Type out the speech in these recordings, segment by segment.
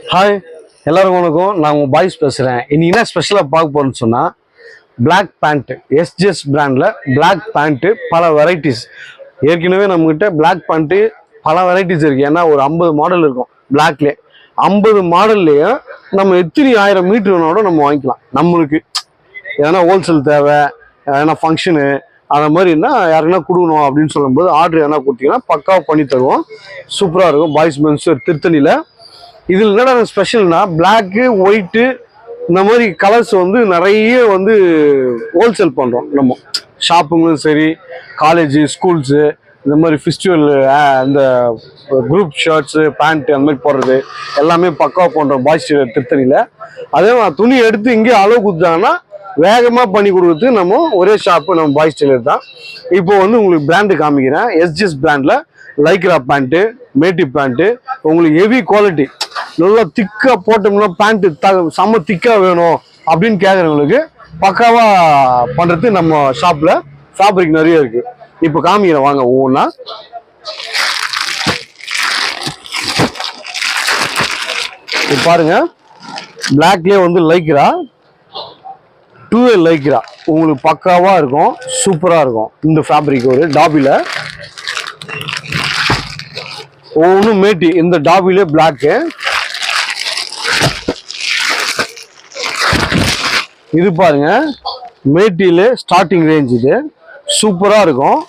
Hi, எல்லாருக்கும் வணக்கம். நான் உங்கள் பாய்ஸ் பேசுகிறேன். இன்னைக்கு என்ன ஸ்பெஷலாக பார்க்க போகிறேன்னு சொன்னால், பிளாக் பேண்ட்டு எஸ்ஜிஎஸ் பிராண்டில் பிளாக் பேண்ட்டு பல வெரைட்டிஸ். ஏற்கனவே நம்மகிட்ட பிளாக் பேண்ட்டு பல வெரைட்டிஸ் இருக்குது. ஏன்னா ஒரு 50 மாடல் இருக்கும் பிளாக்லேயே. 50 மாடல்லையும் நம்ம எத்தனை 1000 மீட்டர் வேணாலும் நம்ம வாங்கிக்கலாம். நம்மளுக்கு எதனா ஹோல்சேல் தேவை, எதனா ஃபங்க்ஷனு அந்த மாதிரின்னா யாருக்குன்னா கொடுக்கணும் அப்படின்னு சொல்லும்போது ஆர்டர் எதனா கொடுத்தீங்கன்னா பக்காவாக பண்ணி தருவோம். சூப்பராக இருக்கும். பாய்ஸ் மென்ஸ் திருத்தணியில். இதில் என்னடா ஸ்பெஷல்னா, பிளாக்கு ஒயிட்டு இந்த மாதிரி கலர்ஸ் வந்து நிறைய வந்து ஹோல்சேல் பண்ணுறோம். நம்ம ஷாப்புங்களும் சரி, காலேஜு ஸ்கூல்ஸு இந்த மாதிரி ஃபெஸ்டிவல் இந்த குரூப் ஷர்ட்ஸு பேண்ட்டு அந்த மாதிரி போடுறது எல்லாமே பக்காவாக பண்ணுறோம் பாய்ஸ் திருத்தணியில். அதே மாதிரி துணி எடுத்து இங்கே அளவு கொடுத்தாங்கன்னா வேகமாக பண்ணி கொடுக்குறது நம்ம ஒரே ஷாப்பு, நம்ம பாய்ஸ் டெய்லர் தான். இப்போ வந்து உங்களுக்கு பிராண்டு காமிக்கிறேன். எஸ்ஜிஎஸ் பிராண்டில் லைக்ரா பேண்ட்டு, மேட்டி பேண்ட்டு, உங்களுக்கு ஹெவி குவாலிட்டி, நல்லா திக்காக போட்டோம்னா பேண்ட்டு செம்ம திக்காக வேணும் அப்படின்னு கேட்குறவங்களுக்கு பக்காவாக பண்ணுறது நம்ம ஷாப்பில் ஃபேப்ரிக் நிறைய இருக்குது. இப்போ காமிக்கிறேன் வாங்க ஒவ்வொன்றா. இப்போ பாருங்க, பிளாக்லேயே வந்து லைக்ரா 2A லைக்ரா உங்களுக்கு பக்காவாக இருக்கும், சூப்பராக இருக்கும். இந்த ஃபேப்ரிக் ஒரு டாபியில் ஒவ்வொன்றும் மேட்டி, இந்த டாபிலே பிளாக்கு. இது பாருங்க, மேட்டியில ஸ்டார்டிங் ரேஞ்ச், இது சூப்பரா இருக்கும்.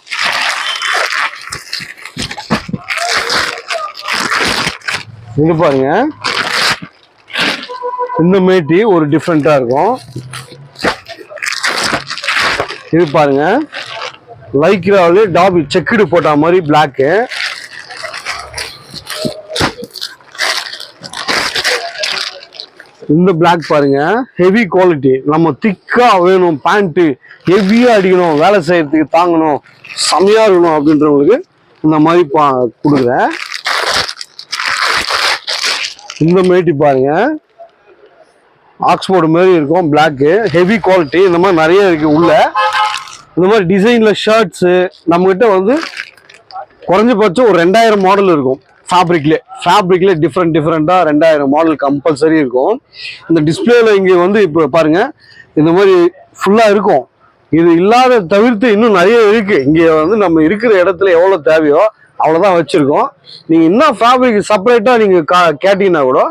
இது பாருங்க, இந்த மேட்டி ஒரு டிஃப்ரெண்டா இருக்கும். இது பாருங்க, லைக்ராவிலே டாபி செக்குடு போட்ட மாதிரி பிளாக்கு. இந்த பிளாக் பாருங்க, ஹெவி குவாலிட்டி. நம்ம திக்கா வேணும், பேண்ட்டு ஹெவியா அடிக்கணும், வேலை செய்யறதுக்கு தாங்கணும், செமையா இருக்கணும் அப்படின்றவங்களுக்கு இந்த மாதிரி கொடுக்குறேன். இந்த மேட்டி பாருங்க, ஆக்ஸ்போர்டு மாதிரி இருக்கும், பிளாக்கு ஹெவி குவாலிட்டி. இந்த மாதிரி நிறைய இருக்கு உள்ள. இந்த மாதிரி டிசைன்ல ஷர்ட்ஸு நம்மகிட்ட வந்து குறைஞ்சபட்சம் ஒரு 2000 மாடல் இருக்கும். ஃபேப்ரிக்லேயே டிஃப்ரெண்டா 2000 மாடல் கம்பல்சரி இருக்கும். இந்த டிஸ்பிளேல இங்கே வந்து இப்போ பாருங்க, இந்த மாதிரி ஃபுல்லா இருக்கும். இது இல்லாத தவிர்த்து இன்னும் நிறைய இருக்கு. இங்கே வந்து நம்ம இருக்கிற இடத்துல எவ்வளோ தேவையோ அவ்வளோதான் வச்சிருக்கோம். நீங்க இன்னும் ஃபேப்ரிக் செப்பரேட்டா நீங்க கேட்டீங்கன்னா கூட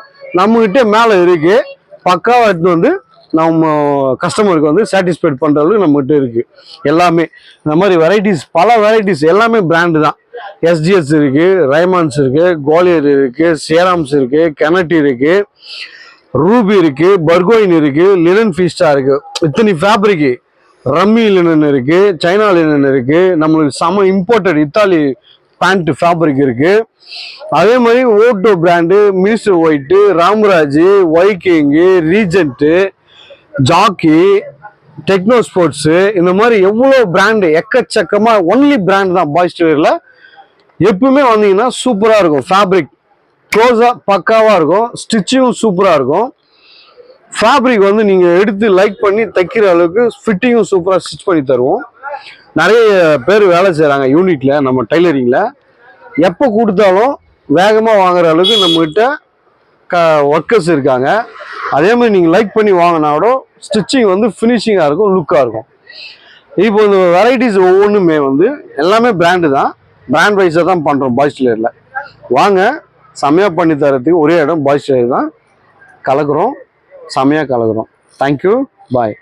நம்மகிட்ட மேலே இருக்கு. பக்காவா எடுத்து வந்து நம்ம கஸ்டமருக்கு வந்து சாட்டிஸ்ஃபைட் பண்ற அளவுக்கு நம்மகிட்ட இருக்கு எல்லாமே. இந்த மாதிரி வெரைட்டிஸ், பல வெரைட்டிஸ், எல்லாமே பிராண்டு தான். எஸ்ஜிஎஸ் இருக்கு, ரைமான்ஸ் இருக்கு, கோலியர் இருக்கு, சேராம்ஸ் இருக்கு, கெனட்டி இருக்கு, ரூபி இருக்கு, பர்கோயின் இருக்கு, லினன் ஃபீஸ்டா இருக்கு. இத்தனை ஃபேப்ரிக், ரம்மி லினன் இருக்கு, சைனா லினன் இருக்கு, நம்மளுக்கு செம இம்போர்ட்டட் இத்தாலி பேண்ட் ஃபேப்ரிக் இருக்கு. அதே மாதிரி Otto brand, Minister White, Ramraj, Viking, Regent, Jockey, Techno Sports, இந்த மாதிரி எவ்வளோ பிராண்டு எக்கச்சக்கமா ஒன்லி பிராண்ட் தான் பாய்ஸ் டெய்லர்ல. எப்பவுமே வந்தீங்கன்னா சூப்பரா இருக்கும். ஃபேப்ரிக் க்ளோஸா பக்காவா இருக்கும், ஸ்டிச்சிங்கும் சூப்பரா இருக்கும். ஃபேப்ரிக் வந்து நீங்க எடுத்து லைக் பண்ணி தைக்கிற அளவுக்கு ஃபிட்டிங்கும் சூப்பரா ஸ்டிச் பண்ணி தருவோம். நிறைய பேர் வேலை செய்யறாங்க யூனிட்ல, நம்ம டைலரிங்ல. எப்போ கொடுத்தாலும் வேகமா வாங்குற அளவுக்கு நம்மகிட்ட ஒர்க்கர்ஸ் இருக்காங்க. அதே மாதிரி நீங்க லைக் பண்ணி வாங்கினாவோட ஸ்டிச்சிங் வந்து ஃபினிஷிங்கா இருக்கும், லுக்கா இருக்கும். இப்போ இந்த வெரைட்டிஸ் ஒவ்வொன்றுமே வந்து எல்லாமே பிராண்டு தான், பிராண்ட் வைஸாக தான் பண்ணுறோம் பாய்ஸ் டெய்லரில். வாங்க, செமையாக பண்ணி தரத்துக்கு ஒரே இடம் பாய்ஸ் டெய்லர் தான். கலக்குறோம், செமையாக கலக்குறோம். தேங்க்யூ, பாய்.